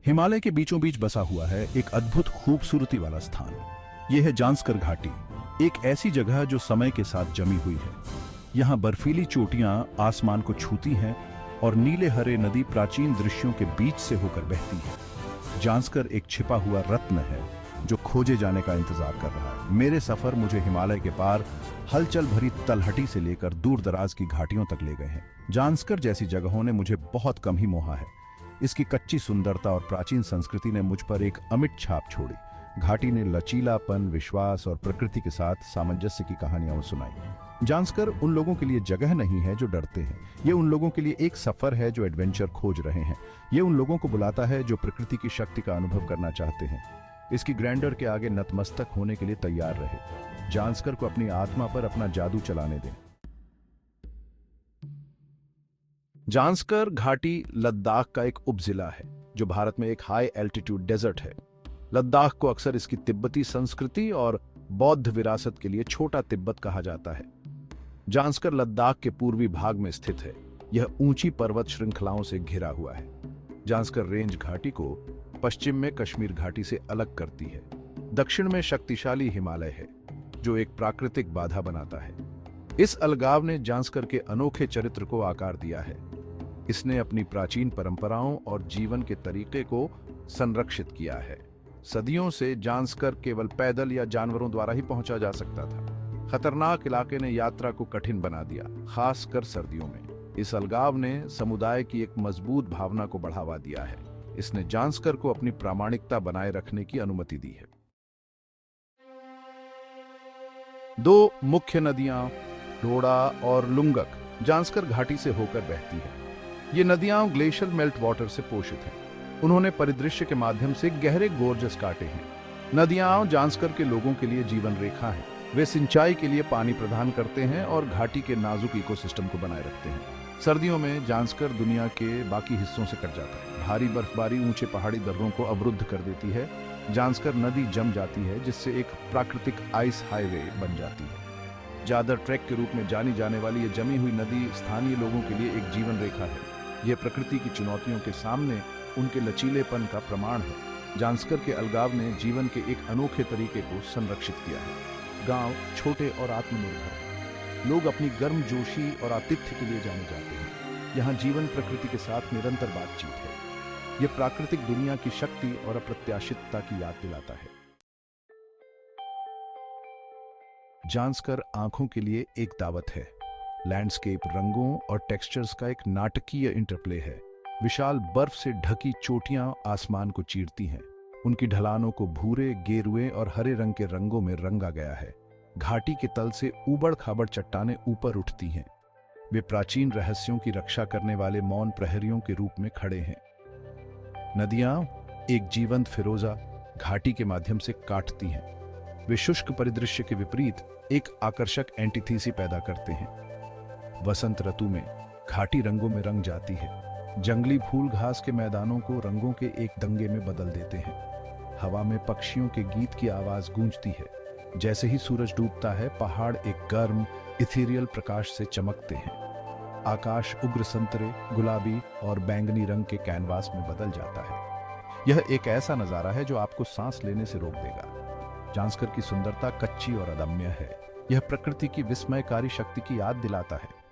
हिमालय के बीचों बीच बसा हुआ है एक अद्भुत खूबसूरती वाला स्थान। यह है जांस्कर घाटी, एक ऐसी जगह जो समय के साथ जमी हुई है। यहाँ बर्फीली चोटियां आसमान को छूती हैं और नीले हरे नदी प्राचीन दृश्यों के बीच से होकर बहती है। जांस्कर एक छिपा हुआ रत्न है जो खोजे जाने का इंतजार कर रहा है। मेरे सफर मुझे हिमालय के पार हलचल भरी तलहटी से लेकर दूर दराज की घाटियों तक ले गए हैं। जांस्कर जैसी जगहों ने मुझे बहुत कम ही मोहा है। इसकी कच्ची सुंदरता और प्राचीन संस्कृति ने मुझ पर एक अमिट छाप छोड़ी। घाटी ने लचीलापन, विश्वास और प्रकृति के साथ सामंजस्य की कहानियां सुनाई। जांस्कर उन लोगों के लिए जगह नहीं है जो डरते हैं, ये उन लोगों के लिए एक सफर है जो एडवेंचर खोज रहे हैं। ये उन लोगों को बुलाता है जो प्रकृति की शक्ति का अनुभव करना चाहते हैं। इसकी ग्रैंडर के आगे नतमस्तक होने के लिए तैयार रहे। जांस्कर को अपनी आत्मा पर अपना जादू चलाने दें। जांस्कर घाटी लद्दाख का एक उपजिला है जो भारत में एक हाई एल्टीट्यूड डेजर्ट है। लद्दाख को अक्सर इसकी तिब्बती संस्कृति और बौद्ध विरासत के लिए छोटा तिब्बत कहा जाता है। जांस्कर लद्दाख के पूर्वी भाग में स्थित है। यह ऊंची पर्वत श्रृंखलाओं से घिरा हुआ है। जांस्कर रेंज घाटी को पश्चिम में कश्मीर घाटी से अलग करती है। दक्षिण में शक्तिशाली हिमालय है जो एक प्राकृतिक बाधा बनाता है। इस अलगाव ने जांस्कर के अनोखे चरित्र को आकार दिया है। इसने अपनी प्राचीन परंपराओं और जीवन के तरीके को संरक्षित किया है। सदियों से जांस्कर केवल पैदल या जानवरों द्वारा ही पहुंचा जा सकता था। खतरनाक इलाके ने यात्रा को कठिन बना दिया, खासकर सर्दियों में। इस अलगाव ने समुदाय की एक मजबूत भावना को बढ़ावा दिया है। इसने जांस्कर को अपनी प्रामाणिकता बनाए रखने की अनुमति दी है। दो मुख्य नदियां डोडा और लुंगक जांस्कर घाटी से होकर बहती है। ये नदियां ग्लेशियल मेल्ट वाटर से पोषित हैं। उन्होंने परिदृश्य के माध्यम से गहरे गोर्जस काटे हैं। नदियां जांस्कर के लोगों के लिए जीवन रेखा हैं। वे सिंचाई के लिए पानी प्रदान करते हैं और घाटी के नाजुक इकोसिस्टम को बनाए रखते हैं। सर्दियों में जांस्कर दुनिया के बाकी हिस्सों से कट जाता है। भारी बर्फबारी ऊंचे पहाड़ी दर्रों को अवरुद्ध कर देती है। जांस्कर नदी जम जाती है जिससे एक प्राकृतिक आइस हाईवे बन जाती है। जादर ट्रैक के रूप में जानी जाने वाली ये जमी हुई नदी स्थानीय लोगों के लिए एक जीवन रेखा है। यह प्रकृति की चुनौतियों के सामने उनके लचीलेपन का प्रमाण है। जांस्कर के अलगाव ने जीवन के एक अनोखे तरीके को संरक्षित किया है। गांव छोटे और आत्मनिर्भर हैं। लोग अपनी गर्मजोशी और आतिथ्य के लिए जाने जाते हैं। यहाँ जीवन प्रकृति के साथ निरंतर बातचीत है। यह प्राकृतिक दुनिया की शक्ति और अप्रत्याशितता की याद दिलाता है। जांस्कर आंखों के लिए एक दावत है। लैंडस्केप रंगों और टेक्सचर्स का एक नाटकीय इंटरप्ले है। विशाल बर्फ से ढकी चोटियां आसमान को चीरती हैं। उनकी ढलानों को भूरे, गेरुए और हरे रंग के रंगों में रंगा गया है। घाटी के तल से ऊबड़ खाबड़ चट्टानें ऊपर उठती हैं। वे प्राचीन रहस्यों की रक्षा करने वाले मौन प्रहरियों के रूप में खड़े हैं। नदियां एक जीवंत फिरोजा घाटी के माध्यम से काटती हैं। वे शुष्क परिदृश्य के विपरीत एक आकर्षक एंटीथीसी पैदा करते हैं। वसंत ऋतु में घाटी रंगों में रंग जाती है। जंगली फूल घास के मैदानों को रंगों के एक दंगे में बदल देते हैं। हवा में पक्षियों के गीत की आवाज गूंजती है। जैसे ही सूरज डूबता है, पहाड़ एक गर्म इथेरियल प्रकाश से चमकते हैं। आकाश उग्र संतरे, गुलाबी और बैंगनी रंग के कैनवास में बदल जाता है। यह एक ऐसा नजारा है जो आपको सांस लेने से रोक देगा। जांस्कर की सुंदरता कच्ची और अदम्य है। यह प्रकृति की विस्मयकारी शक्ति की याद दिलाता है।